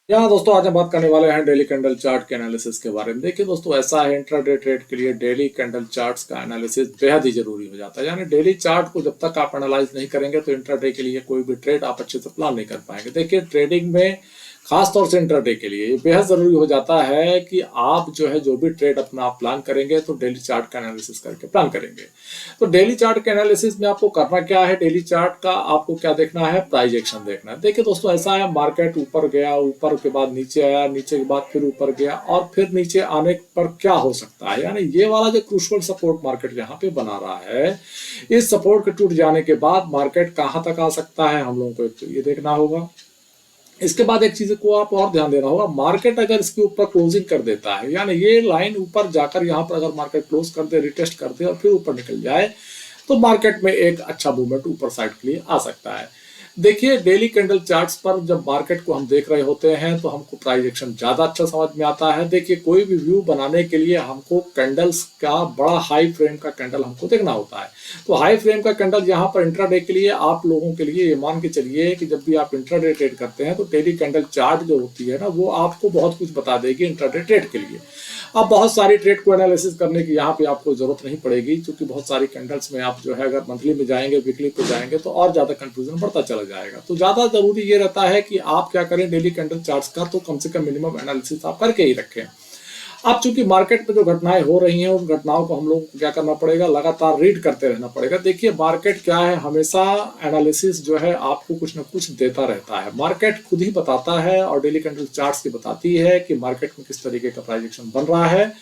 यहाँ दोस्तों आज हम बात करने वाले हैं डेली कैंडल चार्ट के एनालिसिस के बारे में। देखिए दोस्तों, ऐसा है इंट्राडे ट्रेड के लिए डेली कैंडल चार्ट्स का एनालिसिस बेहद ही जरूरी हो जाता है। यानी डेली चार्ट को जब तक आप एनालाइज नहीं करेंगे तो इंट्राडे के लिए कोई भी ट्रेड आप अच्छे से प्लान नहीं कर पाएंगे। देखिए ट्रेडिंग में खास तौर से इंट्राडे के लिए ये बेहद जरूरी हो जाता है कि आप जो है जो भी ट्रेड अपना आप प्लान करेंगे तो डेली चार्ट का एनालिसिस करके प्लान करेंगे। तो डेली चार्ट के एनालिसिस में आपको करना क्या है, डेली चार्ट का आपको क्या देखना है, प्राइस एक्शन देखना है। देखिए दोस्तों, ऐसा है मार्केट ऊपर गया, ऊपर के बाद नीचे आया, नीचे के बाद फिर ऊपर गया और फिर नीचे आने पर क्या हो सकता है। यानी ये वाला जो क्रूशियल सपोर्ट मार्केट यहाँ पे बना रहा है, इस सपोर्ट के टूट जाने के बाद मार्केट कहाँ तक आ सकता है हम लोगों को एक तो ये देखना होगा। इसके बाद एक चीज को आप और ध्यान देना होगा, मार्केट अगर इसके ऊपर क्लोजिंग कर देता है, यानी ये लाइन ऊपर जाकर यहाँ पर अगर मार्केट क्लोज कर दे, रिटेस्ट कर दे और फिर ऊपर निकल जाए तो मार्केट में एक अच्छा मूवमेंट ऊपर साइड के लिए आ सकता है। देखिए डेली कैंडल चार्ट्स पर जब मार्केट को हम देख रहे होते हैं तो हमको प्राइस एक्शन ज्यादा अच्छा समझ में आता है। देखिए कोई भी व्यू बनाने के लिए हमको कैंडल्स का बड़ा हाई फ्रेम का कैंडल हमको देखना होता है। तो हाई फ्रेम का कैंडल यहाँ पर इंट्राडे के लिए आप लोगों के लिए ये मान के चलिए कि जब भी आप इंट्राडे ट्रेड करते हैं तो डेली कैंडल चार्ट जो होती है ना, वो आपको बहुत कुछ बता देगी इंट्राडे ट्रेड के लिए। अब बहुत सारी ट्रेड को एनालिसिस करने की यहाँ पे आपको जरूरत नहीं पड़ेगी, क्योंकि बहुत सारी कैंडल्स में आप जो है अगर मंथली में जाएंगे, वीकली पे जाएंगे तो और ज्यादा कंफ्यूजन बढ़ता चला जाएगा। तो ज्यादा जरूरी ये रहता है कि आप क्या करें, डेली कैंडल चार्ट्स का तो कम से कम मिनिमम एनालिसिस आप करके ही रखें। अब चूंकि मार्केट में जो घटनाएं हो रही हैं उन घटनाओं को हम लोग को क्या करना पड़ेगा, लगातार रीड करते रहना पड़ेगा। देखिए मार्केट क्या है, हमेशा एनालिसिस जो है आपको कुछ ना कुछ देता रहता है। मार्केट खुद ही बताता है और डेली कैंडल चार्ट्स की बताती है कि मार्केट में किस तरीके का प्राइस एक्शन बन रहा है।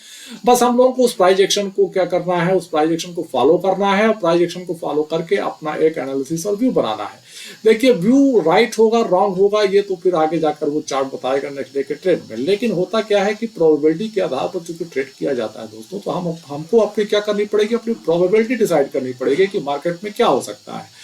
बस हम लोगों को उस प्राइस एक्शन को क्या करना है, उस प्राइस एक्शन को फॉलो करना है और प्राइस एक्शन को फॉलो करके अपना एक एनालिसिस और व्यू बनाना है। देखिए व्यू राइट होगा रॉन्ग होगा ये तो फिर आगे जाकर वो चार्ट बताएगा नेक्स्ट डे के ट्रेड में। लेकिन होता क्या है कि प्रोबेबिलिटी के आधार पर चूंकि ट्रेड किया जाता है दोस्तों, तो हमको अपनी क्या करनी पड़ेगी, अपनी प्रोबेबिलिटी डिसाइड करनी पड़ेगी कि मार्केट में क्या हो सकता है।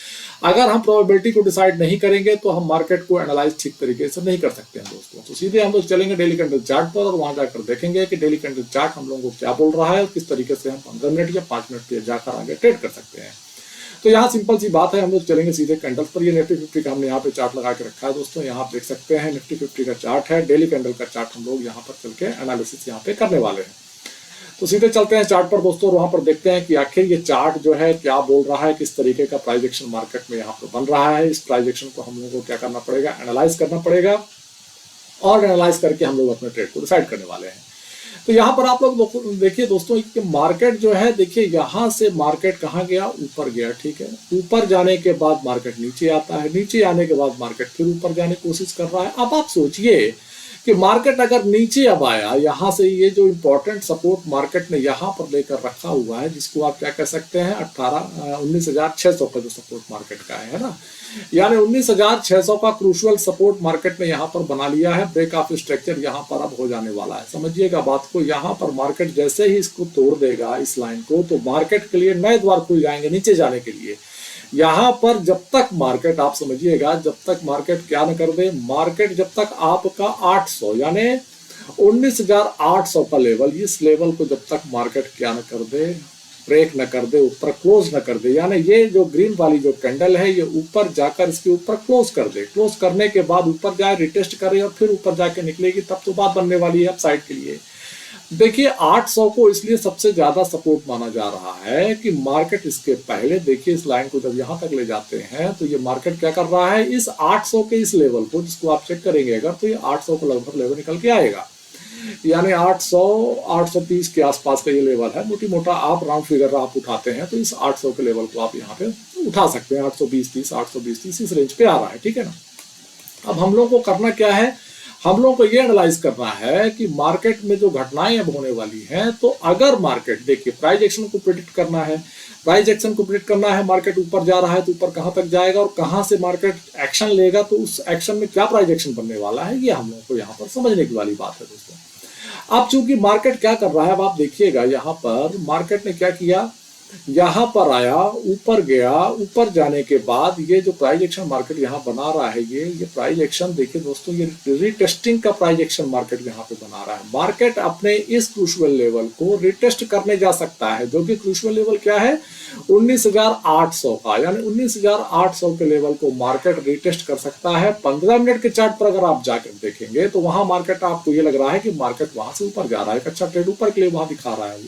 अगर हम प्रोबेबिलिटी को डिसाइड नहीं करेंगे तो हम मार्केट को एनालाइज ठीक तरीके से नहीं कर सकते हैं दोस्तों। तो सीधे हम लोग चलेंगे डेली कैंडल चार्ट पर और वहां जाकर देखेंगे कि डेली कैंडल चार्ट हम लोगों को क्या बोल रहा है और किस तरीके से हम 15 मिनट या 5 मिनट पे जाकर आगे ट्रेड कर सकते हैं। तो यहाँ सिंपल सी बात है, हम लोग चलेंगे सीधे कैंडल्स पर। ये निफ्टी 50 का हमने यहाँ पे चार्ट लगा के रखा है दोस्तों, यहाँ आप देख सकते हैं निफ्टी 50 का चार्ट है। डेली कैंडल का चार्ट हम लोग यहाँ पर चल के एनालिसिस यहाँ पे करने वाले हैं। तो सीधे चलते हैं चार्ट पर दोस्तों और वहां पर देखते हैं कि आखिर ये चार्ट जो है क्या बोल रहा है, किस तरीके का प्राइस एक्शन मार्केट में यहाँ पर बन रहा है। इस प्राइस एक्शन को हम लोगों को क्या करना पड़ेगा, एनालाइज करना पड़ेगा और एनालाइज करके हम लोग अपने ट्रेड को डिसाइड करने वाले हैं। तो यहाँ पर आप लोग देखिए दोस्तों कि मार्केट जो है, देखिए यहाँ से मार्केट कहाँ गया, ऊपर गया, ठीक है। ऊपर जाने के बाद मार्केट नीचे आता है, नीचे आने के बाद मार्केट फिर ऊपर जाने की कोशिश कर रहा है। अब आप सोचिए कि मार्केट अगर नीचे अब आया, यहाँ से ये जो इंपॉर्टेंट सपोर्ट मार्केट ने यहाँ पर लेकर रखा हुआ है, जिसको आप क्या कह सकते हैं 19,600 का जो सपोर्ट मार्केट का है ना, यानी 19,600 का क्रूशियल सपोर्ट मार्केट ने यहाँ पर बना लिया है। ब्रेक ऑफ स्ट्रक्चर यहाँ पर अब हो जाने वाला है, समझिएगा बात को। यहाँ पर मार्केट जैसे ही इसको तोड़ देगा इस लाइन को, तो मार्केट के लिए नए द्वार खुल जाएंगे नीचे जाने के लिए। यहाँ पर जब तक मार्केट, आप समझिएगा, जब तक मार्केट क्या न कर दे, मार्केट जब तक आपका 800 यानी 19,800 का लेवल, इस लेवल को जब तक मार्केट क्या न कर दे, ब्रेक न कर दे, ऊपर क्लोज न कर दे, यानी ये जो ग्रीन वाली जो कैंडल है ये ऊपर जाकर इसके ऊपर क्लोज कर दे, क्लोज करने के बाद ऊपर जाए, रिटेस्ट करे और फिर ऊपर जाके निकलेगी, तब तो बात बनने वाली है अपसाइड के लिए। देखिए 800 को इसलिए सबसे ज्यादा सपोर्ट माना जा रहा है कि मार्केट इसके पहले, देखिए इस लाइन को जब यहां तक ले जाते हैं तो ये मार्केट क्या कर रहा है, इस 800 के इस लेवल को, जिसको आप चेक करेंगे अगर, तो ये 800 को लगभग लेवल निकल के आएगा। यानी 800 830 के आसपास का ये लेवल है, मोटी मोटा आप राउंड फिगर आप उठाते हैं तो इस 800 के लेवल को आप यहाँ पे उठा सकते हैं। 820-30 820-30 इस रेंज पे आ रहा है, ठीक है ना। अब हम लोग को करना क्या है, हम लोग को ये एनालाइज करना है कि मार्केट में जो घटनाएं अब होने वाली हैं, तो अगर मार्केट, देखिए प्राइस एक्शन को प्रिडिक्ट करना है, प्राइस एक्शन को प्रिडिक्ट करना है, मार्केट ऊपर जा रहा है तो ऊपर कहां तक जाएगा और कहां से मार्केट एक्शन लेगा, तो उस एक्शन में क्या प्राइस एक्शन बनने वाला है, ये हम लोग को यहाँ पर समझने की वाली बात है दोस्तों। अब चूंकि मार्केट क्या कर रहा है, अब आप देखिएगा यहाँ पर मार्केट ने क्या किया, यहाँ पर आया, ऊपर गया, ऊपर जाने के बाद ये जो प्राइस एक्शन मार्केट यहाँ बना रहा है, ये प्राइस एक्शन देखिए दोस्तों, ये रिटेस्टिंग का प्राइस एक्शन मार्केट यहाँ पे बना रहा है। मार्केट अपने इस क्रूशियल लेवल को रिटेस्ट करने जा सकता है, जो कि क्रूशियल लेवल क्या है 19,800 का, यानी 19,800 के लेवल को मार्केट रिटेस्ट कर सकता है। 15 मिनट के चार्ट पर अगर आप जाकर देखेंगे तो वहां मार्केट आपको ये लग रहा है कि मार्केट वहां से ऊपर जा रहा है, अच्छा ट्रेड ऊपर के लिए वहां दिखा रहा है,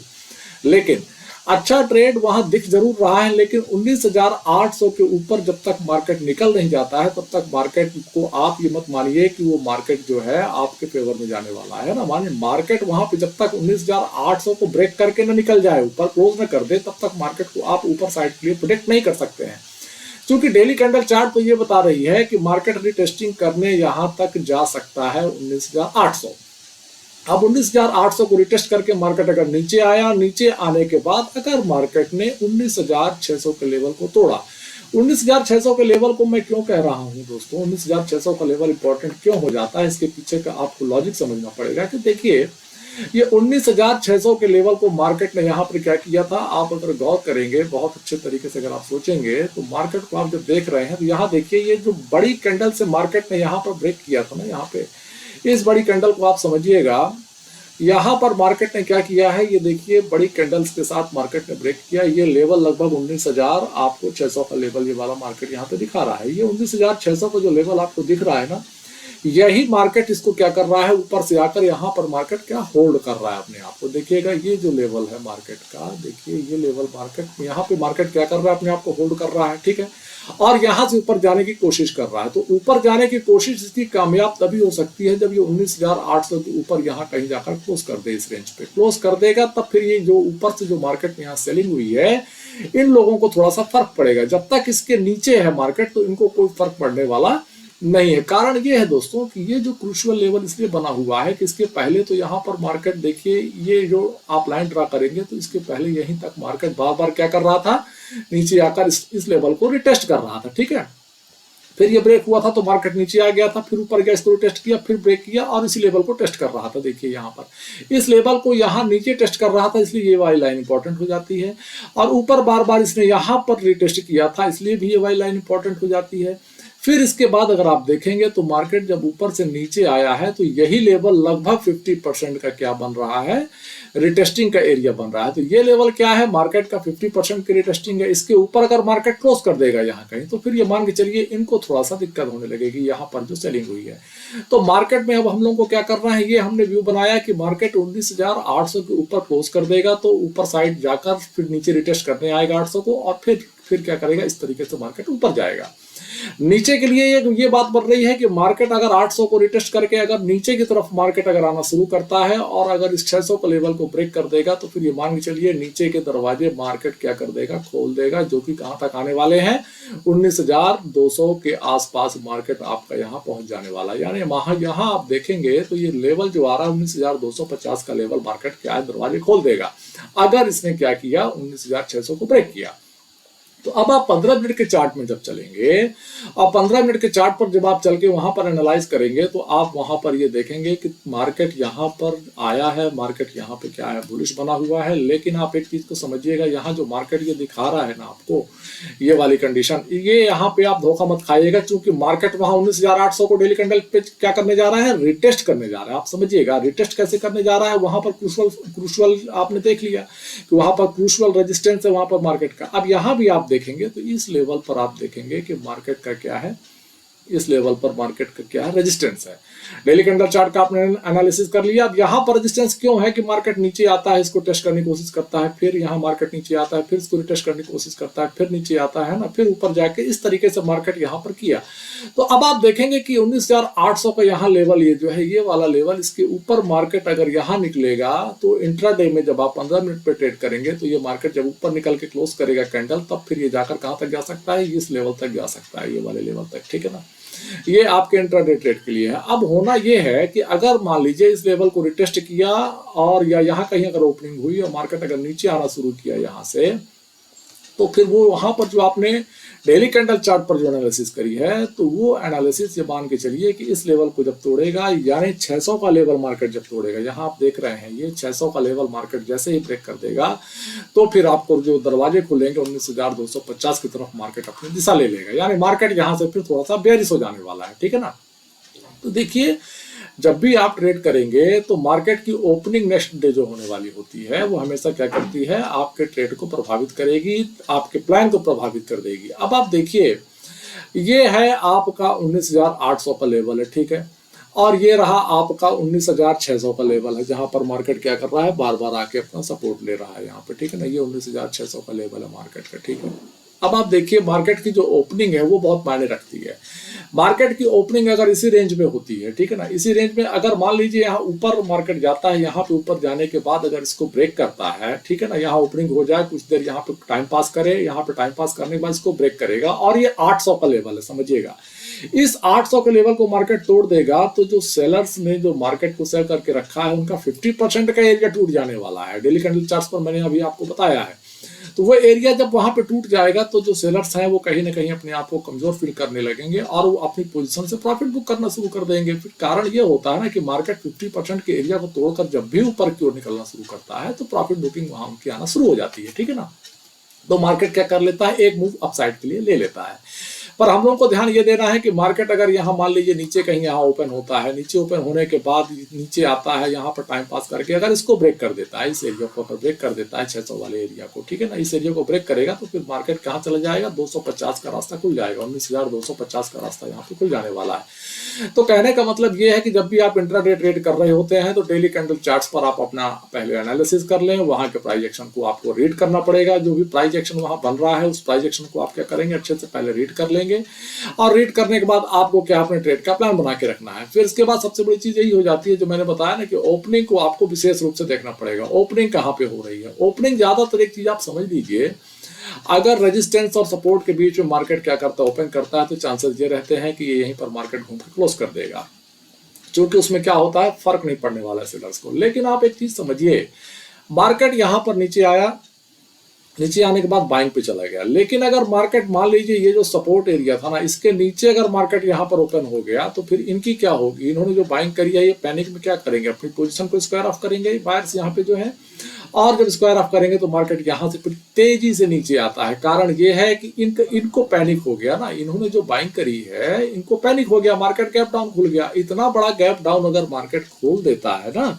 लेकिन अच्छा ट्रेड वहां दिख जरूर रहा है, लेकिन 19,800 के ऊपर जब तक मार्केट निकल नहीं जाता है तब तक मार्केट को आप ये मत मानिए कि वो मार्केट जो है आपके फेवर में जाने वाला है ना। मानिए मार्केट वहां पे जब तक 19,800 को ब्रेक करके ना निकल जाए, ऊपर क्लोज ना कर दे, तब तक मार्केट को आप ऊपर साइड के लिए प्रोडिक्ट नहीं कर सकते हैं, क्योंकि डेली कैंडल चार्ट तो ये बता रही है कि मार्केट रिटेस्टिंग करने यहां तक जा सकता है 19,800। अब 19,800 को रिटेस्ट करके मार्केट अगर नीचे आया, नीचे आने के बाद अगर मार्केट ने 19,600 के लेवल को तोड़ा, 19,600 के लेवल को मैं क्यों कह रहा हूं दोस्तों, 19,600 का लेवल इंपॉर्टेंट क्यों हो जाता है, इसके पीछे का आपको लॉजिक समझना पड़ेगा। कि देखिए ये 19,600 के लेवल को मार्केट ने यहाँ पर क्या किया था, आप अगर गौर करेंगे बहुत अच्छे तरीके से, अगर आप सोचेंगे तो मार्केट को आप जब देख रहे हैं तो यहाँ देखिए ये जो बड़ी कैंडल से मार्केट ने यहाँ पर ब्रेक किया था ना, यहाँ पे इस बड़ी कैंडल को आप समझिएगा, यहां पर मार्केट ने क्या किया है, ये देखिए बड़ी कैंडल्स के साथ मार्केट ने ब्रेक किया। ये लेवल लगभग 19,000 आपको 600 का लेवल ये वाला मार्केट यहाँ पे दिखा रहा है। ये 19,600 का जो लेवल आपको दिख रहा है ना, यही मार्केट इसको क्या कर रहा है, ऊपर से आकर यहाँ पर मार्केट क्या होल्ड कर रहा है अपने आप को। देखिएगा ये जो लेवल है मार्केट का, देखिए ये लेवल मार्केट यहाँ पे मार्केट क्या कर रहा है, अपने आप को होल्ड कर रहा है, ठीक है, और यहां से ऊपर जाने की कोशिश कर रहा है। तो ऊपर जाने की कोशिश इसकी कामयाब तभी हो सकती है जब ये 19,800 के ऊपर यहाँ कहीं जाकर क्लोज कर दे, इस रेंज पे क्लोज कर देगा, तब फिर ये जो ऊपर से जो मार्केट में यहाँ सेलिंग हुई है, इन लोगों को थोड़ा सा फर्क पड़ेगा। जब तक इसके नीचे है मार्केट तो इनको कोई फर्क पड़ने वाला नहीं है। कारण ये है दोस्तों कि ये जो क्रूशियल लेवल इसलिए बना हुआ है कि इसके पहले तो यहाँ पर मार्केट देखिए, ये जो आप लाइन ड्रा करेंगे तो इसके पहले यहीं तक मार्केट बार बार क्या कर रहा था, नीचे आकर इस लेवल को रिटेस्ट कर रहा था, ठीक है। फिर ये ब्रेक हुआ था तो मार्केट नीचे आ गया था, फिर ऊपर गया, इसको टेस्ट किया, फिर ब्रेक किया और इसी लेवल को टेस्ट कर रहा था। देखिए यहाँ पर इस लेवल को यहाँ नीचे टेस्ट कर रहा था, इसलिए ये वाली लाइन इंपॉर्टेंट हो जाती है। और ऊपर बार बार इसने यहाँ पर रिटेस्ट किया था, इसलिए भी ये वाली लाइन इंपॉर्टेंट हो जाती है। फिर इसके बाद अगर आप देखेंगे तो मार्केट जब ऊपर से नीचे आया है तो यही लेवल लगभग 50% का क्या बन रहा है, रिटेस्टिंग का एरिया बन रहा है। तो ये लेवल क्या है, मार्केट का 50% की रिटेस्टिंग है। इसके ऊपर अगर मार्केट क्लोज कर देगा यहाँ कहीं तो फिर ये मान के चलिए इनको थोड़ा सा दिक्कत होने लगेगी यहाँ पर जो सेलिंग हुई है। तो मार्केट में अब हम लोग को क्या करना है, ये हमने व्यू बनाया कि मार्केट 19,800 के ऊपर क्लोज कर देगा तो ऊपर साइड जाकर फिर नीचे रिटेस्ट करने आएगा 800 को, और फिर क्या करेगा, इस तरीके से मार्केट ऊपर जाएगा। नीचे के लिए ये बात बन रही है कि मार्केट अगर 800 को रिटेस्ट करके अगर नीचे की तरफ मार्केट अगर आना शुरू करता है और अगर इस 600 के लेवल को ब्रेक कर देगा तो फिर ये मान के चलिए नीचे के दरवाजे मार्केट क्या कर देगा, खोल देगा, जो कि कहां तक आने वाले हैं, 19,200 के आसपास मार्केट आपका यहाँ पहुंच जाने वाला है। यानी यहाँ आप देखेंगे तो ये लेवल जो आ रहा है 19,250 का लेवल मार्केट क्या है, दरवाजे खोल देगा अगर इसने क्या किया, 19,600 को ब्रेक किया। तो अब आप 15 मिनट के चार्ट में जब चलेंगे और 15 मिनट के चार्ट पर जब आप चल के वहां पर एनालाइज करेंगे तो आप वहां पर ये देखेंगे कि मार्केट यहाँ पर आया है, मार्केट यहाँ पे क्या है, बुलिश बना हुआ है। लेकिन आप एक चीज को समझिएगा, यहाँ जो मार्केट ये दिखा रहा है ना आपको, ये वाली कंडीशन, ये यहाँ पे आप धोखा मत खाइएगा, क्योंकि मार्केट वहां 19,800 को डेली कैंडल पे क्या करने जा रहा है, रिटेस्ट करने जा रहा है। आप समझिएगा रिटेस्ट कैसे करने जा रहा है, वहां पर क्रूशियल आपने देख लिया कि वहां पर क्रूशियल रेजिस्टेंस है वहां पर मार्केट का। अब यहाँ भी आप देखेंगे तो इस लेवल पर आप देखेंगे कि मार्केट का क्या है, इस लेवल पर मार्केट का क्या है, रेजिस्टेंस है। डेली कैंडल चार्ट का आपने एनालिसिस कर लिया। अब यहाँ पर रेजिस्टेंस क्यों है कि मार्केट नीचे आता है, इसको टेस्ट करने की कोशिश करता है, फिर यहाँ मार्केट नीचे आता है, फिर इसको टेस्ट करने की कोशिश करता है, फिर नीचे आता है ना, फिर ऊपर जाके इस तरीके से मार्केट यहाँ पर किया। तो अब आप देखेंगे कि 19,800 का यहाँ लेवल, ये जो है ये वाला लेवल, इसके ऊपर मार्केट अगर यहाँ निकलेगा तो इंट्राडे में जब आप 15 मिनट पे ट्रेड करेंगे तो ये मार्केट जब ऊपर निकल के क्लोज करेगा कैंडल, तब फिर ये जाकर कहाँ तक जा सकता है, इस लेवल तक जा सकता है, ये वाले लेवल तक, ठीक है ना। ये आपके इंट्राडे ट्रेड के लिए है। अब होना ये है कि अगर मान लीजिए इस लेवल को रिटेस्ट किया और या यहाँ कहीं अगर ओपनिंग हुई और मार्केट अगर नीचे आना शुरू किया यहाँ से, तो फिर वो वहां पर जो आपने डेली कैंडल चार्ट पर जो एनालिसिस करी है, तो वो एनालिसिस ये मान के चलिए कि इस लेवल को जब तोड़ेगा, यानी 600 का लेवल मार्केट जब तोड़ेगा, यहाँ आप देख रहे हैं ये 600 का लेवल मार्केट जैसे ही ब्रेक कर देगा, तो फिर आपको जो दरवाजे खुलेंगे 19,250 की तरफ मार्केट अपनी दिशा ले लेगा, यानी मार्केट यहाँ से फिर थोड़ा सा बेयरिश हो जाने वाला है, ठीक है ना। तो देखिए, जब भी आप ट्रेड करेंगे तो मार्केट की ओपनिंग नेक्स्ट डे जो होने वाली होती है, वो हमेशा क्या करती है, आपके ट्रेड को प्रभावित करेगी, आपके प्लान को प्रभावित कर देगी। अब आप देखिए, ये है आपका 19,800 का लेवल है, ठीक है, और ये रहा आपका 19,600 का लेवल है, जहां पर मार्केट क्या कर रहा है, बार बार आके अपना सपोर्ट ले रहा है यहाँ पे, ठीक है ना। ये 19,600 का लेवल है मार्केट का, ठीक है। अब आप देखिए, मार्केट की जो ओपनिंग है वो बहुत मायने रखती है। मार्केट की ओपनिंग अगर इसी रेंज में होती है, ठीक है ना, इसी रेंज में अगर मान लीजिए यहाँ ऊपर मार्केट जाता है, यहाँ पे ऊपर जाने के बाद अगर इसको ब्रेक करता है, ठीक है ना, यहाँ ओपनिंग हो जाए, कुछ देर यहाँ पे टाइम पास करे, यहाँ पे टाइम पास करने के बाद इसको ब्रेक करेगा, और ये 800 का लेवल है, समझिएगा। इस 800 के लेवल को मार्केट तोड़ देगा, तो जो सेलर्स ने जो मार्केट को सेल करके रखा है, उनका 50% का एरिया टूट जाने वाला है। डेली कैंडल चार्ट्स पर मैंने अभी आपको बताया है। तो वो एरिया जब वहां पे टूट जाएगा, तो जो सेलर्स हैं वो कहीं ना कहीं अपने आप को कमजोर फील करने लगेंगे, और वो अपनी पोजीशन से प्रॉफिट बुक करना शुरू कर देंगे। फिर कारण ये होता है ना कि मार्केट 50% के एरिया को तोड़कर जब भी ऊपर की ओर निकलना शुरू करता है, तो प्रॉफिट बुकिंग वहां उनकी आना शुरू हो जाती है, ठीक है ना। तो मार्केट क्या कर लेता है, एक मूव अपसाइड के लिए ले लेता है। पर हम लोगों को ध्यान ये देना है कि मार्केट अगर यहाँ मान लीजिए नीचे कहीं यहाँ ओपन होता है, नीचे ओपन होने के बाद नीचे आता है, यहाँ पर टाइम पास करके अगर इसको ब्रेक कर देता है, इस एरिया को अगर ब्रेक कर देता है 600 वाले एरिया को, ठीक है ना, इस एरिया को ब्रेक करेगा, तो फिर मार्केट कहाँ चला जाएगा, 250 का रास्ता खुल जाएगा, 19,250 का रास्ता यहाँ पे खुल जाने वाला है। तो कहने का मतलब ये है कि जब भी आप इंट्राडे ट्रेड कर रहे होते हैं, तो डेली कैंडल चार्ट्स पर आप अपना पहले एनालिसिस कर लें, वहां के प्राइस एक्शन को आपको रीड करना पड़ेगा। जो भी प्राइस एक्शन वहां बन रहा है, उस प्राइस एक्शन को आप क्या करेंगे, अच्छे से पहले रीड कर लेंगे, और रीड करने के बाद आपको क्या अपने ट्रेड का प्लान बना के रखना है। फिर इसके बाद सबसे बड़ी चीज यही हो जाती है, जो मैंने बताया ना, कि ओपनिंग को आपको विशेष रूप से देखना पड़ेगा। ओपनिंग कहाँ पे हो रही है, ओपनिंग ज्यादातर एक चीज आप समझ लीजिए, अगर रेजिस्टेंस और सपोर्ट के बीच में मार्केट क्या करता है, ओपन करता है, तो चांसेस ये रहते हैं कि ये यहीं पर मार्केट घूम के क्लोज कर देगा, क्योंकि उसमें क्या होता है, फर्क नहीं पड़ने वाला है सेलर्स को। लेकिन आप एक चीज समझिए, मार्केट यहां पर नीचे आया, नीचे आने के बाद बाइंग पे चला गया, लेकिन अगर मार्केट मान लीजिए ये जो सपोर्ट एरिया था ना, इसके नीचे अगर मार्केट यहाँ पर ओपन हो गया, तो फिर इनकी क्या होगी, इन्होंने जो बाइंग करी है, ये पैनिक में क्या करेंगे, अपनी पोजीशन को स्क्वायर ऑफ करेंगे बायर्स यहाँ पे जो है, और जब स्क्वायर ऑफ करेंगे तो मार्केट यहाँ से फिर तेजी से नीचे आता है। कारण ये है कि इनको पैनिक हो गया ना, इन्होंने जो बाइंग करी है, इनको पैनिक हो गया, मार्केट गैप डाउन खुल गया। इतना बड़ा गैप डाउन अगर मार्केट खोल देता है ना,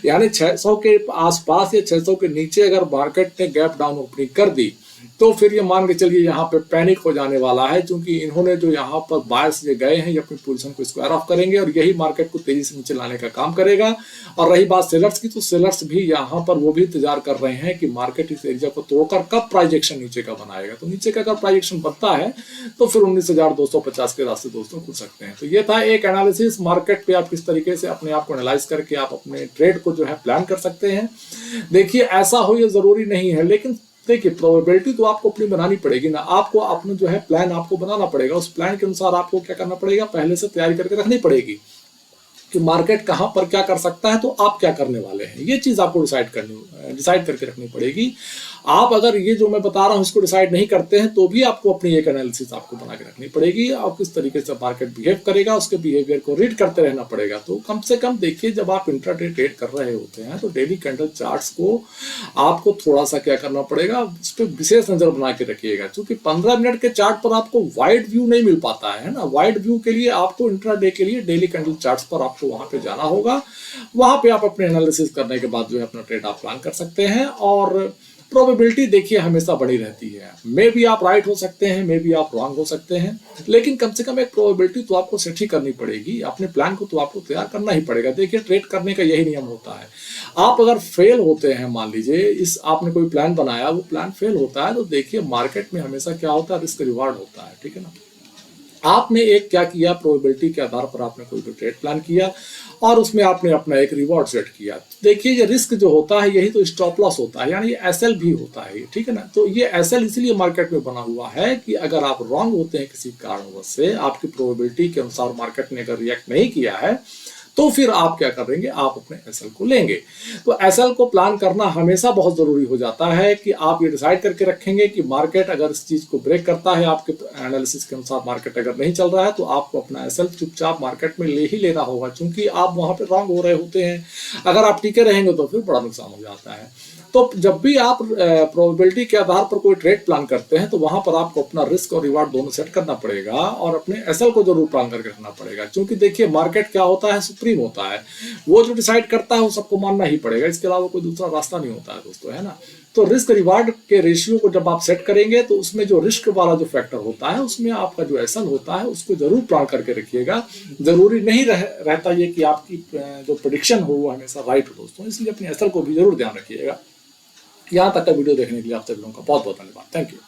यानी 600 के आसपास या 600 के नीचे अगर मार्केट ने गैप डाउन ओपनिंग कर दी, तो फिर ये मान के चलिए यहाँ पे पैनिक हो जाने वाला है, क्योंकि इन्होंने जो यहाँ पर बायर्स ये गए हैं, ये अपनी पोजीशन को स्क्वायर ऑफ करेंगे, और यही मार्केट को तेजी से नीचे लाने का काम करेगा। और रही बात सेलर्स की, तो सेलर्स भी यहाँ पर वो भी इंतजार कर रहे हैं कि मार्केट इस एरिया को तोड़कर कब प्राइस एक्शन नीचे का बनाएगा। तो नीचे का अगर प्राइस एक्शन बनता है, तो फिर 19,250 के रास्ते दोस्तों खुल सकते हैं। तो ये था एक एनालिसिस, मार्केट पे आप किस तरीके से अपने आप को एनालाइज करके आप अपने ट्रेड को जो है प्लान कर सकते हैं। देखिए, ऐसा हो ये जरूरी नहीं है, लेकिन देखिए प्रोबेबिलिटी तो आपको अपनी बनानी पड़ेगी ना, आपको अपना जो है प्लान आपको बनाना पड़ेगा। उस प्लान के अनुसार आपको क्या करना पड़ेगा, पहले से तैयारी करके रखनी पड़ेगी कि मार्केट कहां पर क्या कर सकता है, तो आप क्या करने वाले हैं, ये चीज आपको डिसाइड करके रखनी पड़ेगी। आप अगर ये जो मैं बता रहा हूं इसको डिसाइड नहीं करते हैं, तो भी आपको अपनी एक एनालिसिस आपको बना के रखनी पड़ेगी, और किस तरीके से मार्केट बिहेव करेगा, उसके बिहेवियर को रीड करते रहना पड़ेगा। तो कम से कम देखिए, जब आप इंट्राडे ट्रेड कर रहे होते हैं, तो डेली कैंडल चार्ट्स को आपको थोड़ा सा क्या करना पड़ेगा, इस पर विशेष नजर बना के रखिएगा, क्योंकि 15 मिनट के चार्ट पर आपको वाइड व्यू नहीं मिल पाता है ना। वाइड व्यू के लिए आपको इंट्राडे के लिए डेली कैंडल चार्ट्स पर आपको वहां पे जाना होगा, वहां पे आप अपने एनालिसिस करने के बाद जो है अपना ट्रेड आप प्लान कर सकते हैं। और प्रोबेबिलिटी देखिए हमेशा बनी रहती है, मे भी आप राइट हो सकते हैं, मे भी आप रॉन्ग हो सकते हैं, लेकिन कम से कम एक प्रोबेबिलिटी तो आपको सेट ही करनी पड़ेगी, अपने प्लान को तो आपको तैयार करना ही पड़ेगा। देखिए, ट्रेड करने का यही नियम होता है। आप अगर फेल होते हैं, मान लीजिए इस आपने कोई प्लान बनाया, वो प्लान फेल होता है, तो देखिए मार्केट में हमेशा क्या होता है, रिस्क रिवार्ड होता है, ठीक है ना। आपने एक क्या किया, प्रोबेबिलिटी के आधार पर आपने कोई भी ट्रेड प्लान किया, और उसमें आपने अपना एक रिवॉर्ड सेट किया। देखिए, ये रिस्क जो होता है, यही तो स्टॉप लॉस होता है, यानी ये एसएल भी होता है, ठीक है ना। तो ये एसएल इसलिए मार्केट में बना हुआ है कि अगर आप रॉन्ग होते हैं किसी कारणवश से, आपकी प्रोबेबिलिटी के अनुसार मार्केट ने अगर रिएक्ट नहीं किया है, तो फिर आप क्या करेंगे, आप अपने एसएल को लेंगे। तो एसएल को प्लान करना हमेशा बहुत जरूरी हो जाता है कि आप ये डिसाइड करके रखेंगे कि मार्केट अगर इस चीज को ब्रेक करता है, आपके एनालिसिस के अनुसार मार्केट अगर नहीं चल रहा है, तो आपको अपना एसएल चुपचाप मार्केट में ले ही लेना होगा, क्योंकि आप वहां पे रॉन्ग हो रहे होते हैं। अगर आप टिके रहेंगे तो फिर बड़ा नुकसान हो जाता है। तो जब भी आप प्रोबेबिलिटी के आधार पर कोई ट्रेड प्लान करते हैं, तो वहां पर आपको अपना रिस्क और रिवार्ड दोनों सेट करना पड़ेगा और अपने एसएल को जरूर प्लान करके रखना पड़ेगा। क्योंकि देखिए मार्केट क्या होता है, सुप्रीम होता है, वो जो डिसाइड करता है वो सबको मानना ही पड़ेगा, इसके अलावा कोई दूसरा रास्ता नहीं होता है दोस्तों, है ना। तो रिस्क रिवार्ड के रेशियो को जब आप सेट करेंगे, तो उसमें जो रिस्क वाला जो फैक्टर होता है, उसमें आपका जो एसएल होता है उसको जरूर प्लान करके रखिएगा। जरूरी नहीं रहता ये कि आपकी जो प्रेडिक्शन हो वो हमेशा राइट हो दोस्तों, इसलिए अपने एसएल को भी जरूर ध्यान रखिएगा। यहाँ तक का वीडियो देखने के लिए आप सभी लोगों का बहुत बहुत धन्यवाद। Thank you.